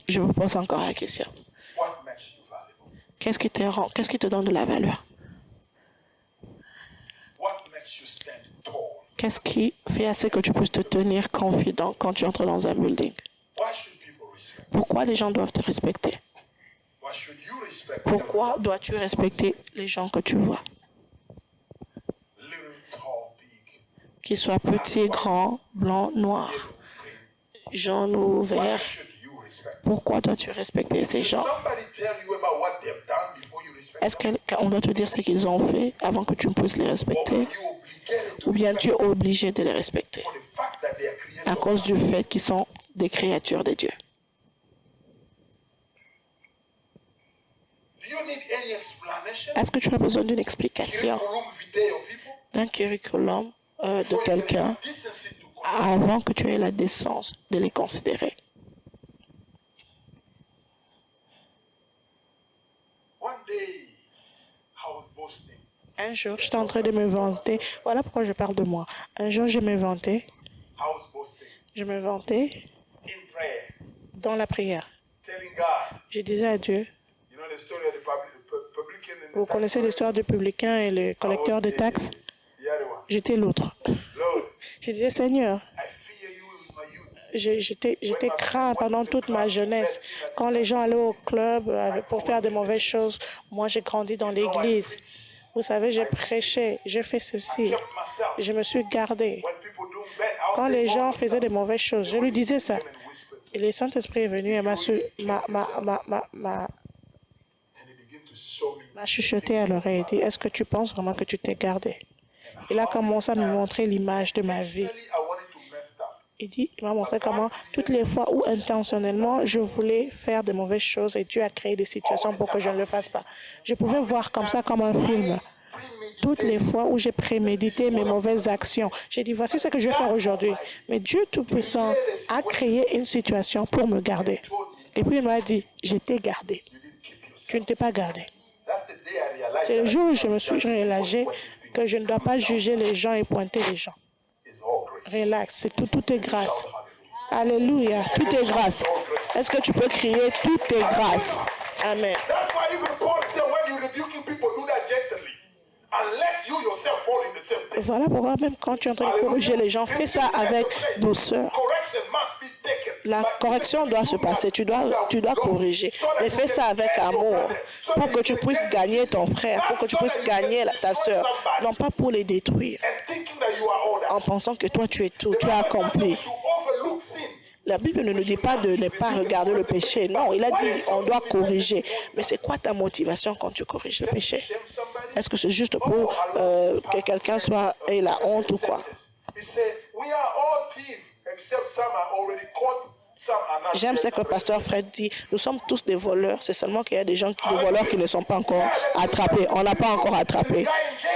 Je vous pose encore la question. Qu'est-ce qui te donne de la valeur? Qu'est-ce qui fait assez que tu puisses te tenir confident quand tu entres dans un building? Pourquoi les gens doivent te respecter? Pourquoi dois-tu respecter les gens que tu vois? Qu'ils soient petits, grands, blancs, noirs, jaunes ou verts. Pourquoi dois-tu respecter ces gens? Est-ce qu'on doit te dire ce qu'ils ont fait avant que tu puisses les respecter? Ou bien tu es obligé de les respecter à cause du fait qu'ils sont des créatures de Dieu? Est-ce que tu as besoin d'une explication, d'un curriculum de quelqu'un avant que tu aies la décence de les considérer? Un jour, j'étais en train de me vanter. Voilà pourquoi je parle de moi. Un jour, je me vantais. Je me vantais dans la prière. Je disais à Dieu, vous connaissez l'histoire du publicain et le collecteur de taxes? J'étais l'autre. Je disais, Seigneur, j'étais craint pendant toute ma jeunesse. Quand les gens allaient au club pour faire de mauvaises choses, moi j'ai grandi dans l'église. Vous savez, j'ai prêché, j'ai fait ceci. Je me suis gardé. Quand les gens faisaient de mauvaises choses, je lui disais ça. Et le Saint-Esprit est venu et m'a chuchoté à l'oreille et dit, est-ce que tu penses vraiment que tu t'es gardé? Il a commencé à me montrer l'image de ma vie. Intentionally, I wanted to mess up. Il m'a montré comment toutes les fois où intentionnellement je voulais faire de mauvaises choses et Dieu a créé des situations pour que je ne le fasse pas. Je pouvais voir comme ça comme un film. Toutes les fois où j'ai prémédité mes mauvaises actions, j'ai dit voici ce que je vais faire aujourd'hui. Mais Dieu Tout-Puissant a créé une situation pour me garder. Et puis il m'a dit, je t'ai gardé. You didn't keep yourself. Tu ne t'es pas gardé. That's the day I realized C'est le that jour où je me suis réalisé que je ne dois pas juger les gens et pointer les gens. it's all grace. Relax, c'est tout est grâce. Alléluia, tout est grâce. Est-ce que tu peux crier tout est grâce? Amen. That's why even Paul said when you rebuking people, do that gently. Unless you yourself fall in the same thing. Voilà pourquoi même quand tu es en train de corriger les gens, fais ça avec douceur. Correction must be taken. La correction doit se passer, tu dois corriger. Mais fais ça avec amour pour que tu puisses gagner ton frère, pour que tu puisses gagner ta soeur. Non pas pour les détruire, And thinking that you are all that. en pensant que toi tu es tout, tu as accompli. To overlook sin. La Bible ne nous dit pas de ne pas regarder le péché. Non, il a dit on doit corriger. Mais c'est quoi ta motivation quand tu corriges le péché? Shame somebody. Est-ce que c'est juste pour que quelqu'un ait la honte ou quoi? He said, we are all thieves, except some are already caught, some are not. J'aime ce que le pasteur Fred dit. Nous sommes tous des voleurs. C'est seulement qu'il y a des gens, des voleurs qui ne sont pas encore attrapés. On n'a pas encore attrapé.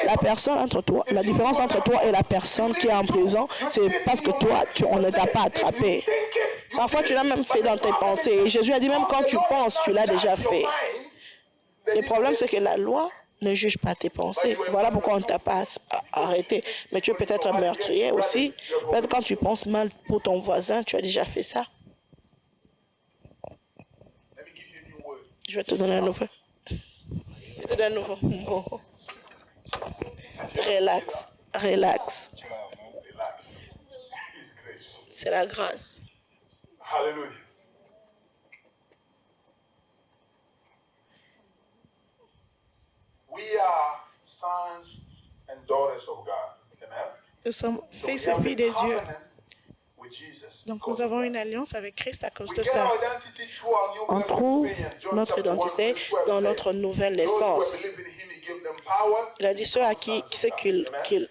La personne entre toi, la différence entre toi et la personne qui est en prison, c'est parce que toi, on ne t'a pas attrapé. Parfois, tu l'as même fait dans tes pensées. Et Jésus a dit, même quand tu penses, tu l'as déjà fait. Le problème, c'est que la loi ne juge pas tes pensées. Voilà pourquoi on ne t'a pas arrêté. Mais tu es peut-être un meurtrier aussi. Peut-être quand tu penses mal pour ton voisin, tu as déjà fait ça. Let me give you a new word. Je vais te donner un nouveau. Je vais te donner un nouveau mot. Relax. Relax. Relax. His grace. C'est la grâce. Hallelujah. We are sons and daughters of God. Amen. Nous sommes So fils we et have filles a de Dieu. covenant with Jesus Donc because nous of avons that. une alliance avec Christ à cause We de get ça. our identity through our new On birth trouve experience. John notre chapter 1, identité verse 12 dans says, notre nouvelle Those who naissance. have believed in him, he gave them power. Il a dit ceux à qui, ceux qui, Amen.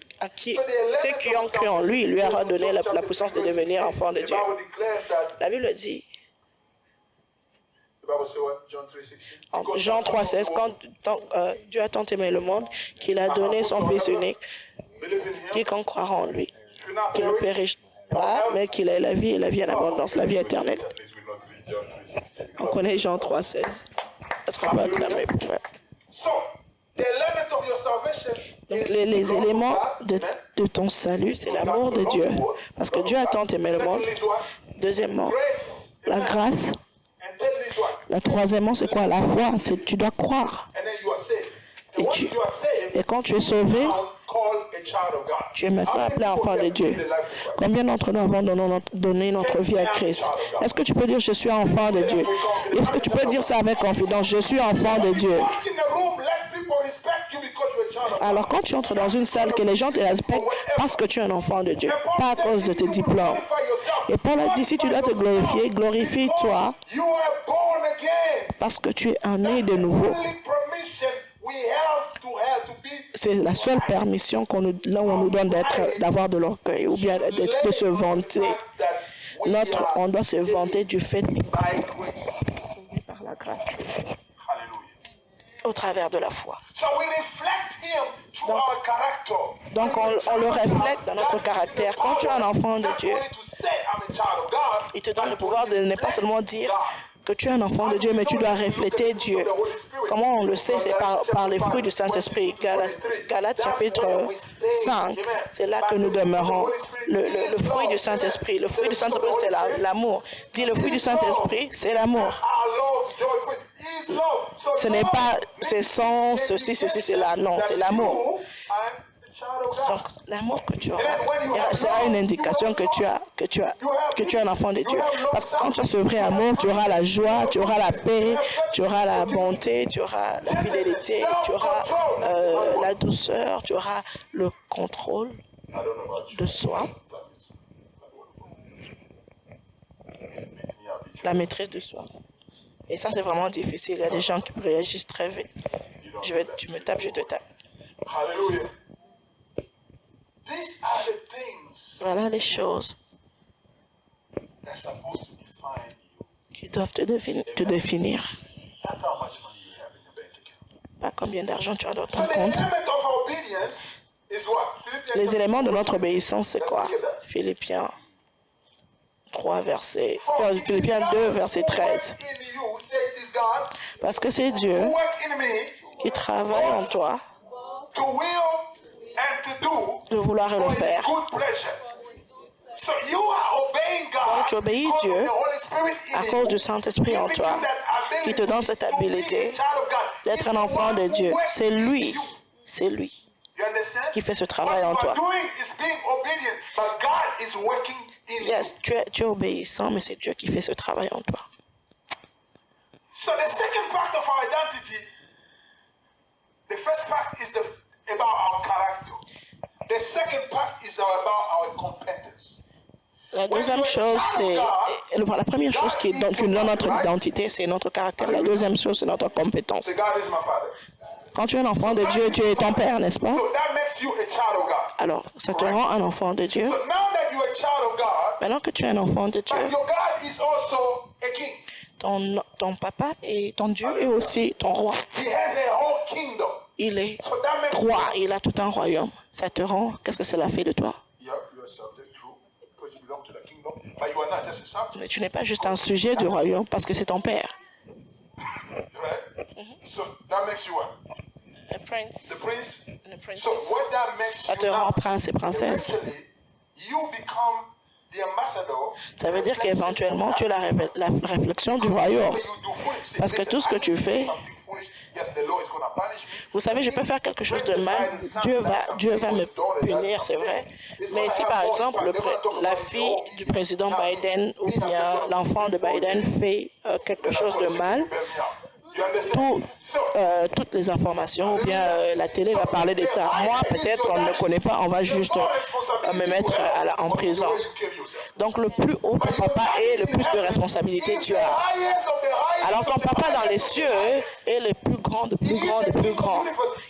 ceux qui ont cru en lui, il lui a redonné la puissance de devenir enfant de The Dieu. Bible declares that. La Bible dit, The Bible says what? John 3:16. en Because Jean God so loved 3,16, the world, quand Dieu a tant aimé le monde, qu'il a donné son Fils unique, believe in him, quiconque croira en lui, do not qu'il ne perish. périsse pas, mais qu'il ait la vie et la vie en abondance, la vie éternelle. At least we not read John 3:16. On connaît Jean 3,16. Est-ce qu'on peut acclamer pour moi? So, the element of your salvation Donc is les the love éléments of God. Amen. de ton salut, c'est l'amour de Dieu. Parce que Dieu a tant aimé le monde. Secondly, is what? Deuxièmement, Grace. la Amen. grâce. And thirdly, is what? La troisièmement, c'est quoi? La foi. C'est tu dois croire. And then you are saved. Et, And once tu, you are saved, et quand tu es sauvé, now called a child of God. tu es maintenant How many appelé people enfant here de Dieu. give their life to Christ? Combien d'entre nous avons donné notre vie à Christ? Est-ce que tu peux dire je suis enfant de Dieu? Est-ce que tu peux dire ça avec confidence? Je suis enfant de Dieu. Walk in the room, let people respect you because you're a child of God. Alors quand tu entres dans une salle, que les gens te respectent parce que tu es un enfant de Dieu, pas à cause de tes diplômes. Et Paul a dit, si tu dois te glorifier, glorifie-toi You are born again. parce que tu es né de nouveau. Only permission we have to be. C'est la seule permission là où on nous donne d'avoir de l'orgueil ou bien de se vanter. On doit se vanter du fait By grace. par la grâce, Hallelujah. au travers de la foi. So we reflect him through our character. Donc on le reflète dans notre caractère. Quand tu es un enfant de Not Dieu, only to say I'm a child of God, il te donne le pouvoir de ne pas seulement dire que tu es un enfant de Dieu, mais tu dois refléter Dieu. Comment on le sait? C'est par les fruits du Saint-Esprit. Galates chapitre 5, c'est là que nous demeurons. Le fruit du Saint-Esprit. Le fruit du Saint-Esprit, c'est l'amour. Dis, le fruit du Saint-Esprit, c'est l'amour. our love, joy, faith is love. So Ce n'est pas, c'est sans ceci, cela. Non, c'est l'amour. you are a child of God. Donc, l'amour que tu as, sera une indication que tu es un enfant de Dieu. Parce que quand tu as ce vrai amour, tu auras la joie, tu auras la paix, tu auras la bonté, tu auras la fidélité, tu auras la douceur, tu auras le contrôle I don't know about you. de soi, la maîtrise de soi. Et ça, c'est vraiment difficile. Il y a des gens qui réagissent très vite. Tu me tapes, je te tape. Hallelujah. Voilà les choses that's supposed to define you. qui doivent te définir. Not how much money you have in your bank account. Pas combien d'argent tu as dans So ton the compte. element of obedience is what? Philippians Les chapter éléments de 4, notre obéissance, c'est let's quoi? look at that. Philippiens 3, verset... For it is Philippiens God 2, verset who 13. works in you, say it is God, Parce que c'est Dieu who work in me, qui travaille en toi to will and to do de vouloir et for le his faire. good pleasure. So you are obeying God Donc tu obéis because Dieu of the Holy Spirit in à you, cause du Saint-Esprit en giving toi, you that qui te donne cette ability to be habilité a child of God. d'être It's un the enfant one de who Dieu. works C'est in lui, you. c'est lui You understand? qui fait ce travail What en you toi. are doing is being obedient, but God is working in Yes, you. tu es obéissant, mais c'est Dieu qui fait ce travail en toi. So the second part of our identity, the first part is about our character. The second part is about our competence. La deuxième chose, c'est... La première chose qui nous donne notre identité, c'est notre caractère. La deuxième chose, c'est notre compétence. So God is my father. Quand tu es un enfant de Dieu, Dieu est ton père, n'est-ce pas? So that makes you a child of God. Alors, ça te rend un enfant de Dieu. So now that you're a child of God, Maintenant que tu es un enfant de Dieu, but your God is also a king. ton papa et ton Dieu est aussi ton roi. He has a whole kingdom. Il est So that makes roi, il a tout un royaume. Ça te rend, qu'est-ce que cela fait de toi? you're a subject, true, because you belong to the kingdom, but you are not just a subject, Mais tu n'es pas juste un sujet du royaume parce que c'est ton père. right? So that makes you what? Le prince. The prince. Le prince. So what that makes Ça te you rend now, prince et princesse. eventually, you become the ambassador. Ça veut dire qu'éventuellement, tu es la réflexion du royaume. Parce que tout ce que tu fais, vous savez, je peux faire quelque chose de mal, Dieu va me punir, c'est vrai. Mais si par exemple la fille du président Biden ou bien l'enfant de Biden fait quelque chose de mal, toutes les informations ou bien la télé va parler de ça. Moi, peut-être, on ne connaît pas, on va juste me mettre en prison. Donc, le plus haut que papa est, le plus de responsabilité tu as. Alors, ton papa dans les cieux est le plus grand, de plus grand, de plus grand.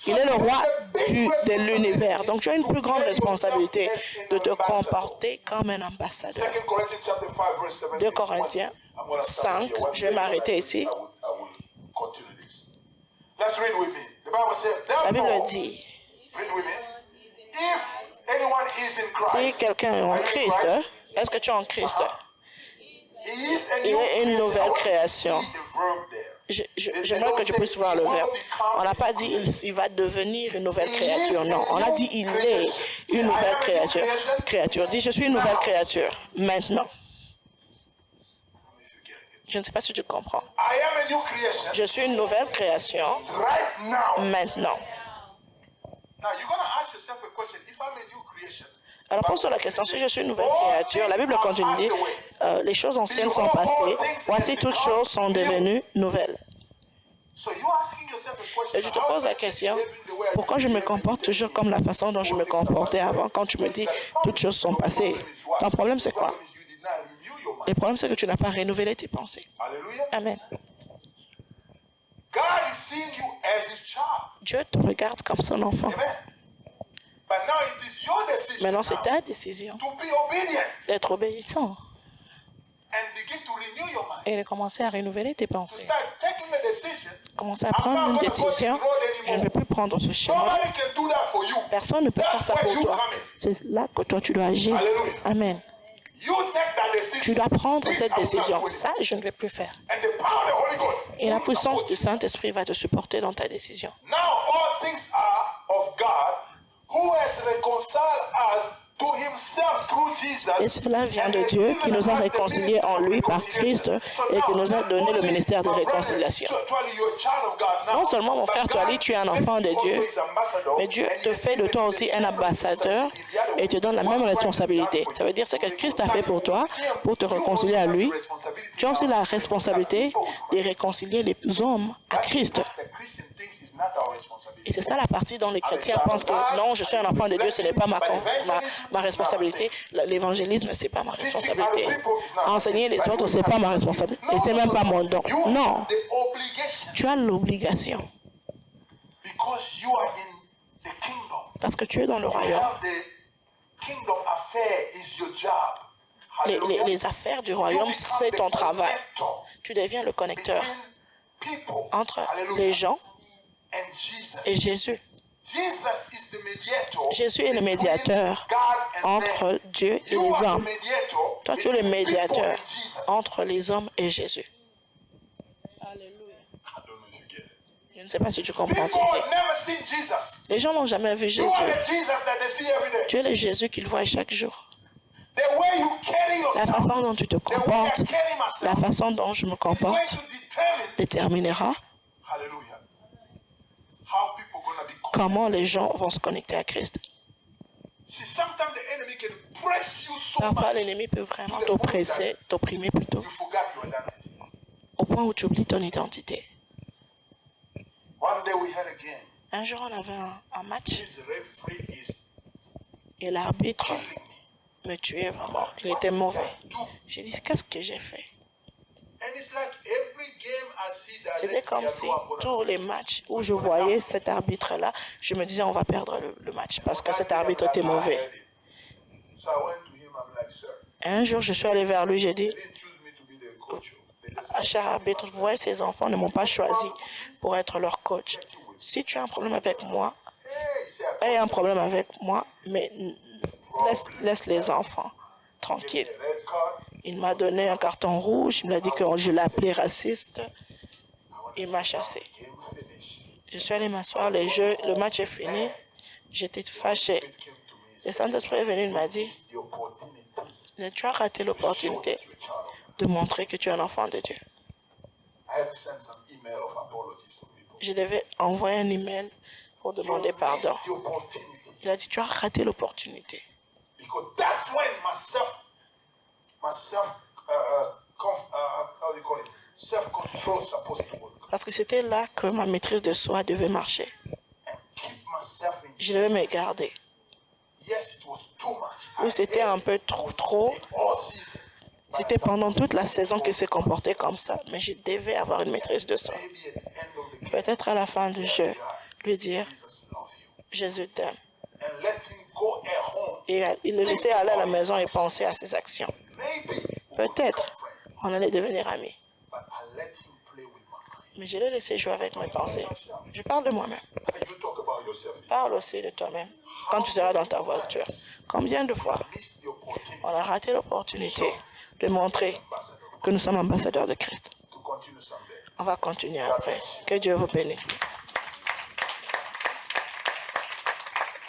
Il est le roi de l'univers. Donc, tu as une plus grande responsabilité de te comporter comme un ambassadeur. 2 Corinthiens 5, je vais m'arrêter ici. Let's read with me. The Bible says, La Bible therefore, dit, read with me. If anyone is in Christ, si quelqu'un est en are you in Christ, Christ? est-ce que tu es en Christ? He is a Il new est une creature. nouvelle I want you to création. see the verb there. J'aimerais que tu puisses voir le verbe. On n'a pas dit il va devenir une nouvelle créature. Non, on a dit il est une nouvelle créature. Dis je suis une nouvelle créature. Maintenant. Je ne sais pas si tu comprends. I am a new creation Je suis une nouvelle création right now. maintenant. Now you're going to ask yourself a question. If I'm a new creation, Alors pose-toi la question, si je suis une nouvelle créature, la Bible continue, dit, les choses anciennes sont passées, voici toutes choses sont devenues nouvelles. so you're asking yourself a question. Et je te pose la question, pourquoi je me comporte toujours comme la façon dont je me comportais avant quand tu me dis toutes choses sont passées? Ton problème c'est quoi? You did not renew your mind. Le problème c'est que tu n'as pas renouvelé tes pensées. Hallelujah. Amen. God is seeing you as his child. Dieu te regarde comme son enfant. Amen. But now it is your decision Maintenant c'est now ta décision to be obedient d'être obéissant and begin to renew your mind. et de commencer à renouveler tes To pensées. start taking the decision. Commencer à prendre une décision, je ne vais plus prendre ce chemin. Nobody can do that for you. Personne ne peut faire ça pour toi. C'est là que toi tu dois agir. Alléluia. Amen. You take that decision. Tu dois prendre This cette I will décision. not do it. Ça, je ne vais plus faire. And the power of the Holy Ghost. Et la will puissance support du you. Saint-Esprit va te supporter dans ta décision. Now all things are of God, who has reconciled us to himself through Jesus. Et cela vient de Dieu qui nous a réconciliés en lui par Christ et qui nous a donné le ministère de réconciliation. Non seulement, mon frère Toali, tu es un enfant de Dieu, mais Dieu te fait de toi aussi un ambassadeur et te donne la même responsabilité. Ça veut dire ce que Christ a fait pour toi, pour te réconcilier à lui. Tu as aussi la responsabilité de réconcilier les hommes à Christ. Et c'est ça la partie dont les chrétiens pensent que non, je suis un enfant de Dieu, ce n'est pas ma responsabilité. L'évangélisme, ce n'est pas ma responsabilité. Enseigner les autres, ce n'est pas ma responsabilité. Et ce n'est même pas mon don. Non, tu as l'obligation. Parce que tu es dans le royaume. kingdom affair is your job. Hallelujah. Les affaires du You royaume, become c'est the ton travail. connector Tu deviens le connecteur between people. entre Hallelujah. les gens And Jesus. et Jésus. Jesus is the mediator Jésus est le between médiateur God and entre man. Dieu et You les are the hommes. mediator Toi, tu es le between people médiateur and Jesus. entre les hommes et Jésus. I don't know if you get it. Je ne sais pas si tu comprends. People Tiffany. have never seen Jesus. Les gens n'ont jamais vu You Jésus. are the Jesus that they see every day. Tu es le Jésus qu'ils voient chaque jour. The way you carry La yourself, façon dont tu te the way comportes, I carry la myself, façon dont je me is going comporte to determine, déterminera hallelujah, how people gonna be connected. comment les gens vont se connecter à Christ. See, sometimes the enemy can press you so Parfois, much, l'ennemi peut vraiment t'oppresser, t'opprimer plutôt, you forget your identity. au point où tu oublies ton identité. One day we had a game. Un jour, on avait un match This referee is et l'arbitre killing me. me tuait vraiment. Il était mauvais. J'ai dit, qu'est-ce que j'ai fait? And it's like every game I see that C'était let's comme see, I si know I'm gonna tous lose. les matchs où je voyais cet arbitre-là, je me disais, on va perdre le match parce que cet arbitre était mauvais. So I went to him, I'm like, sir, Et un jour, je suis allé vers lui, j'ai dit, they didn't choose me to be their coach. They just cher arbitre, vous voyez, ces enfants ne m'ont pas choisi pour être leur coach. Si tu as un problème avec moi, hey, say I aie un problème avec moi, mais laisse les enfants tranquilles. a red card. Il m'a donné un carton rouge, il m'a dit que je l'ai appelé raciste, I went il m'a chassé. game finished. Je suis allé m'asseoir, le match est fini, j'étais fâché. It came to me, he Le said, Saint-Esprit est venu, il m'a dit, the opportunity tu as raté l'opportunité to a child of God. de montrer que tu es un enfant de Dieu. I had to send some email of apologies to people. Je devais envoyer un email pour demander You pardon. missed the opportunity. Il a dit, tu as raté l'opportunité. Because that's when how do you call it? Self-control is supposed to work. Parce que c'était là que ma maîtrise de soi devait marcher. And keep myself in Je devais me garder. Yes, it was too much. Oui, c'était un peu trop. All season. C'était pendant toute la saison qu'il s'est comporté comme ça. Mais je devais avoir une maîtrise de soi. Maybe at the end of the game, Peut-être à la fin du jeu, lui dire, Jesus loves you. Jésus t'aime. And let him go at home. Et il le laissait aller à la maison et penser à ses actions. Maybe we would Peut-être become friends. on allait devenir amis. But I let him play with my mind. Mais je l'ai laissé jouer avec mes pensées. Je parle de moi-même. And you talk about yourself. Parle aussi de toi-même. Quand tu seras dans ta voiture. Combien de fois Miss the opportunity on a raté l'opportunité de montrer que nous sommes ambassadeurs de Christ. to continue someday. On va continuer après. Que Dieu vous bénisse.